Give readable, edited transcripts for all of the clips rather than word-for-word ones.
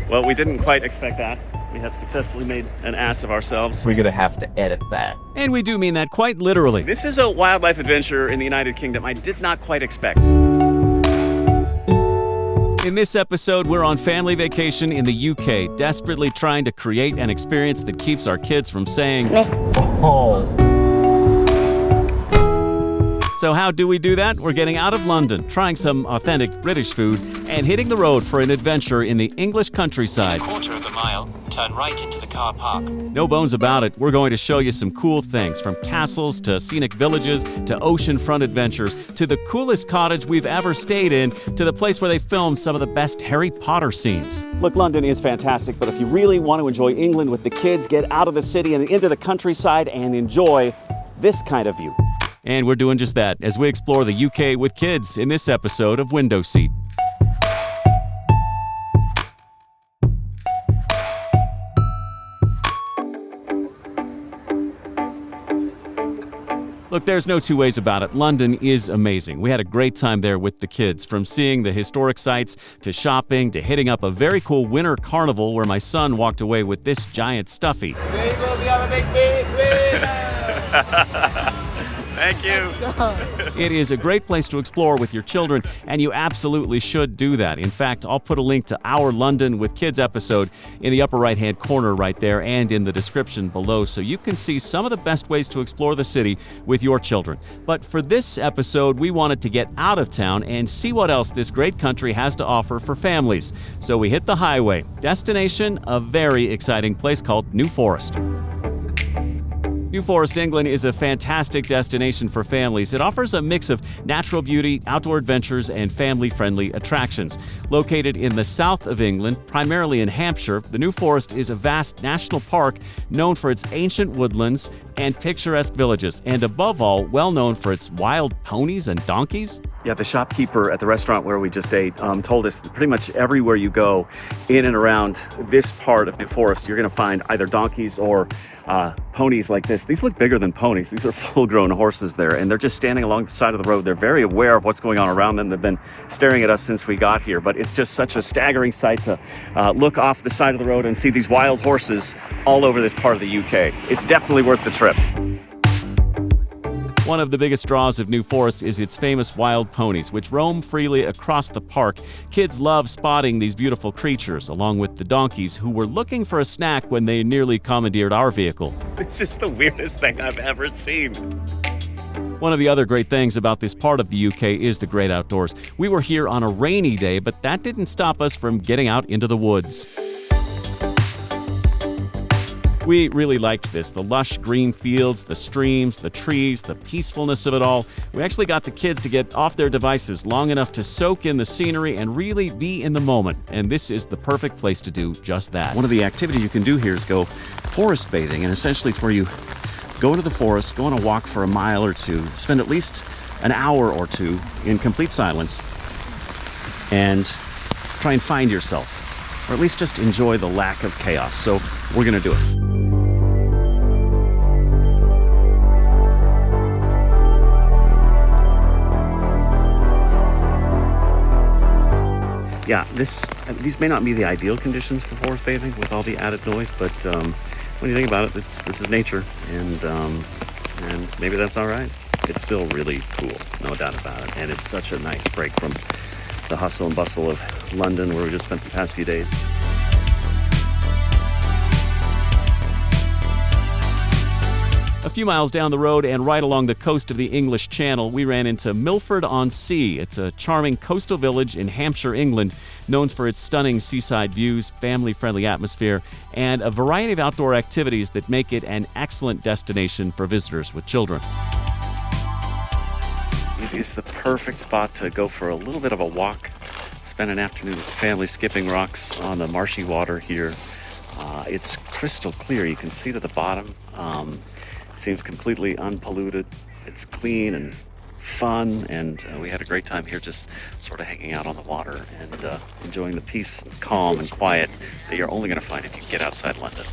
Well, we didn't quite expect that. We have successfully made an ass of ourselves. We're gonna have to edit that. And we do mean that quite literally. This is a wildlife adventure in the United Kingdom I did not quite expect. In this episode, we're on family vacation in the UK, desperately trying to create an experience that keeps our kids from saying meh. Oh. So how do we do that? We're getting out of London, trying some authentic British food, and hitting the road for an adventure in the English countryside. Quarter of a mile, turn right into the car park. No bones about it, we're going to show you some cool things, from castles to scenic villages to oceanfront adventures to the coolest cottage we've ever stayed in to the place where they filmed some of the best Harry Potter scenes. Look, London is fantastic, but if you really want to enjoy England with the kids, get out of the city and into the countryside and enjoy this kind of view. And we're doing just that as we explore the UK with kids in this episode of Window Seat. Look, there's no two ways about it. London is amazing. We had a great time there with the kids, from seeing the historic sites to shopping to hitting up a very cool winter carnival where my son walked away with this giant stuffy. They will be a big winner. Thank you. It is a great place to explore with your children, and you absolutely should do that. In fact, I'll put a link to our London with Kids episode in the upper right-hand corner right there and in the description below, so you can see some of the best ways to explore the city with your children. But for this episode, we wanted to get out of town and see what else this great country has to offer for families. So we hit the highway. Destination, a very exciting place called New Forest. New Forest, England is a fantastic destination for families. It offers a mix of natural beauty, outdoor adventures, and family-friendly attractions. Located in the south of England, primarily in Hampshire, the New Forest is a vast national park known for its ancient woodlands and picturesque villages, and above all, well known for its wild ponies and donkeys. Yeah, the shopkeeper at the restaurant where we just ate told us that pretty much everywhere you go in and around this part of New Forest, you're going to find either donkeys or ponies like this. These look bigger than ponies. These are full-grown horses there, and they're just standing along the side of the road. They're very aware of what's going on around them. They've been staring at us since we got here, but it's just such a staggering sight to look off the side of the road and see these wild horses all over this part of the UK. It's definitely worth the trip. One of the biggest draws of New Forest is its famous wild ponies, which roam freely across the park. Kids love spotting these beautiful creatures, along with the donkeys, who were looking for a snack when they nearly commandeered our vehicle. This is the weirdest thing I've ever seen. One of the other great things about this part of the UK is the great outdoors. We were here on a rainy day, but that didn't stop us from getting out into the woods. We really liked this. The lush green fields, the streams, the trees, the peacefulness of it all. We actually got the kids to get off their devices long enough to soak in the scenery and really be in the moment. And this is the perfect place to do just that. One of the activities you can do here is go forest bathing, and essentially it's where you go into the forest, go on a walk for a mile or two, spend at least an hour or two in complete silence, and try and find yourself, or at least just enjoy the lack of chaos. So we're going to do it. Yeah, these may not be the ideal conditions for forest bathing with all the added noise, but when you think about it, this is nature, and maybe that's all right. It's still really cool, no doubt about it, and it's such a nice break from the hustle and bustle of London, where we just spent the past few days. A few miles down the road and right along the coast of the English Channel, we ran into Milford-on-Sea. It's a charming coastal village in Hampshire, England, known for its stunning seaside views, family-friendly atmosphere, and a variety of outdoor activities that make it an excellent destination for visitors with children. It's the perfect spot to go for a little bit of a walk, spend an afternoon with family skipping rocks on the marshy water here. It's crystal clear. You can see to the bottom. It seems completely unpolluted. It's clean and fun, and we had a great time here just sort of hanging out on the water and enjoying the peace, calm, and quiet that you're only going to find if you get outside London.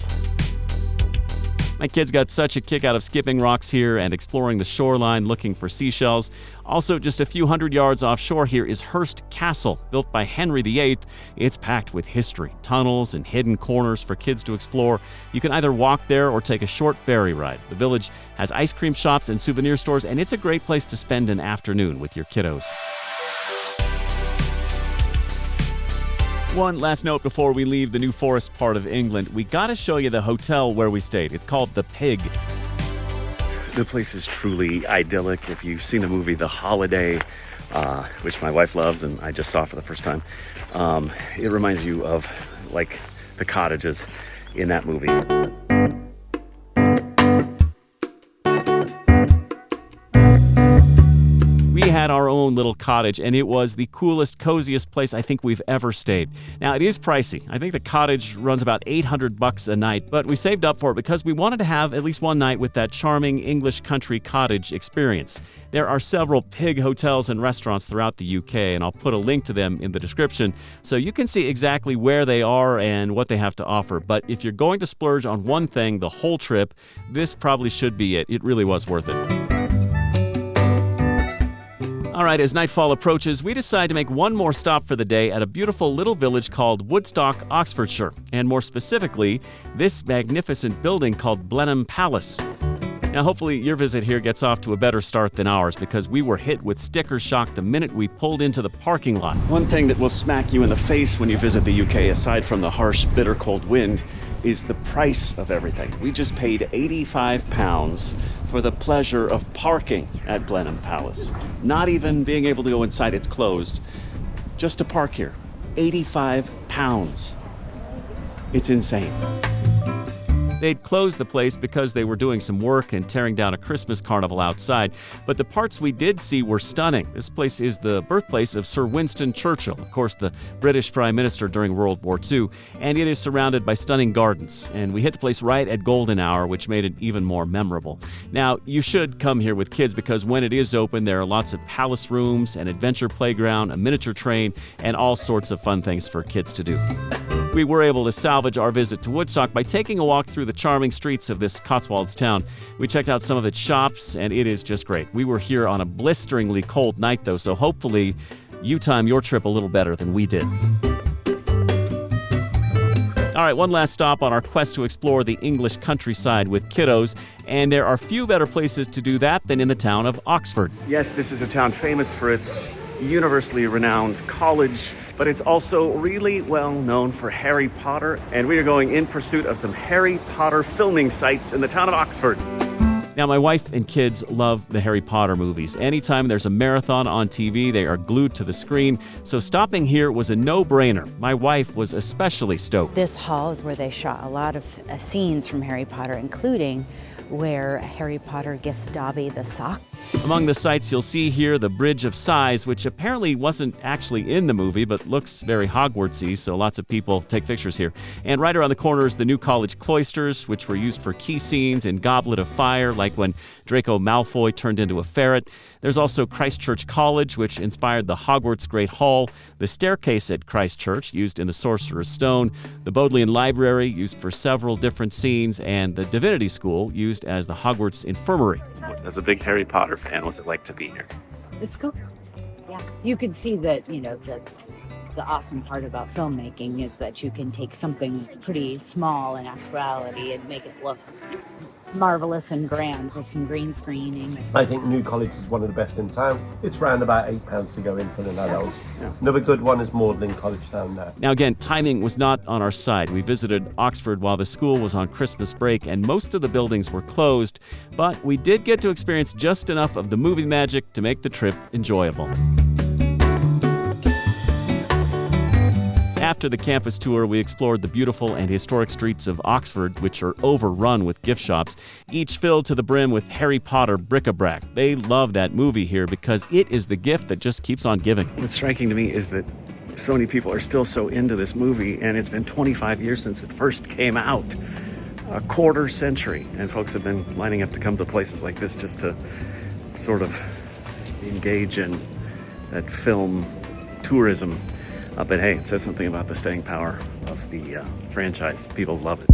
My kids got such a kick out of skipping rocks here and exploring the shoreline looking for seashells. Also, just a few hundred yards offshore here is Hearst Castle, built by Henry VIII. It's packed with history, tunnels, and hidden corners for kids to explore. You can either walk there or take a short ferry ride. The village has ice cream shops and souvenir stores, and it's a great place to spend an afternoon with your kiddos. One last note before we leave the New Forest part of England. We got to show you the hotel where we stayed. It's called The Pig. The place is truly idyllic. If you've seen the movie The Holiday, which my wife loves and I just saw for the first time, it reminds you of like the cottages in that movie. We had our own little cottage, and it was the coolest, coziest place I think we've ever stayed. Now, it is pricey. I think the cottage runs about $800 a night, but we saved up for it because we wanted to have at least one night with that charming English country cottage experience. There are several pig hotels and restaurants throughout the UK, and I'll put a link to them in the description so you can see exactly where they are and what they have to offer. But if you're going to splurge on one thing the whole trip, this probably should be it. It really was worth it. All right, as nightfall approaches, we decide to make one more stop for the day at a beautiful little village called Woodstock, Oxfordshire, and more specifically, this magnificent building called Blenheim Palace. Now, hopefully your visit here gets off to a better start than ours because we were hit with sticker shock the minute we pulled into the parking lot. One thing that will smack you in the face when you visit the UK, aside from the harsh, bitter cold wind, is the price of everything. We just paid £85 for the pleasure of parking at Blenheim Palace. Not even being able to go inside, it's closed. Just to park here, £85. It's insane. They'd closed the place because they were doing some work and tearing down a Christmas carnival outside, but the parts we did see were stunning. This place is the birthplace of Sir Winston Churchill, of course the British Prime Minister during World War II, and it is surrounded by stunning gardens. And we hit the place right at golden hour, which made it even more memorable. Now, you should come here with kids because when it is open, there are lots of palace rooms, an adventure playground, a miniature train, and all sorts of fun things for kids to do. We were able to salvage our visit to Woodstock by taking a walk through the charming streets of this Cotswolds town. We checked out some of its shops, and it is just great. We were here on a blisteringly cold night, though, so hopefully you time your trip a little better than we did. All right, one last stop on our quest to explore the English countryside with kiddos, and there are few better places to do that than in the town of Oxford. Yes, this is a town famous for its universally renowned college, but it's also really well known for Harry Potter, and we are going in pursuit of some Harry Potter filming sites in the town of Oxford. Now, my wife and kids love the Harry Potter movies. Anytime there's a marathon on TV, they are glued to the screen, so stopping here was a no-brainer. My wife was especially stoked. This hall is where they shot a lot of scenes from Harry Potter, including where Harry Potter gifts Dobby the sock. Among the sights you'll see here, the Bridge of Sighs, which apparently wasn't actually in the movie, but looks very Hogwartsy, so lots of people take pictures here. And right around the corner is the New College cloisters, which were used for key scenes in Goblet of Fire, like when Draco Malfoy turned into a ferret. There's also Christ Church College, which inspired the Hogwarts Great Hall, the staircase at Christ Church, used in the Sorcerer's Stone, the Bodleian Library, used for several different scenes, and the Divinity School, used as the Hogwarts Infirmary. As a big Harry Potter fan, what's it like to be here? It's cool. Yeah. You can see that, the awesome part about filmmaking is that you can take something that's pretty small in actuality and make it look marvelous and grand with some green screening. I think New College is one of the best in town. It's around about £8 to go in for an adult. Yeah. Another good one is Magdalen College down there. Now again, timing was not on our side. We visited Oxford while the school was on Christmas break and most of the buildings were closed, but we did get to experience just enough of the movie magic to make the trip enjoyable. After the campus tour, we explored the beautiful and historic streets of Oxford, which are overrun with gift shops, each filled to the brim with Harry Potter bric-a-brac. They love that movie here because it is the gift that just keeps on giving. What's striking to me is that so many people are still so into this movie, and it's been 25 years since it first came out. A quarter century, and folks have been lining up to come to places like this just to sort of engage in that film tourism. But hey, it says something about the staying power of the franchise. People love it.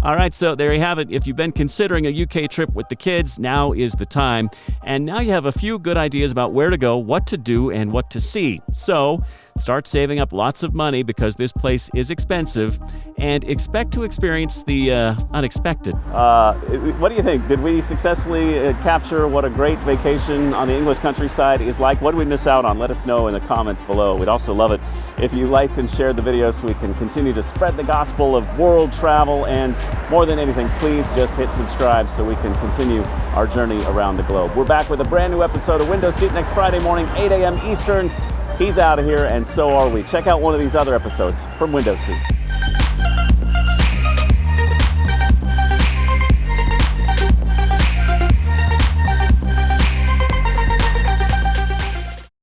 All right, so there you have it. If you've been considering a UK trip with the kids, now is the time. And now you have a few good ideas about where to go, what to do, and what to see. So start saving up lots of money because this place is expensive, and expect to experience the unexpected. What do you think? Did we successfully capture what a great vacation on the English countryside is like? What did we miss out on? Let us know in the comments below. We'd also love it if you liked and shared the video so we can continue to spread the gospel of world travel. And more than anything, please just hit subscribe so we can continue our journey around the globe. We're back with a brand new episode of Window Seat next Friday morning, 8 a.m. Eastern. He's out of here, and so are we. Check out one of these other episodes from Window Seat.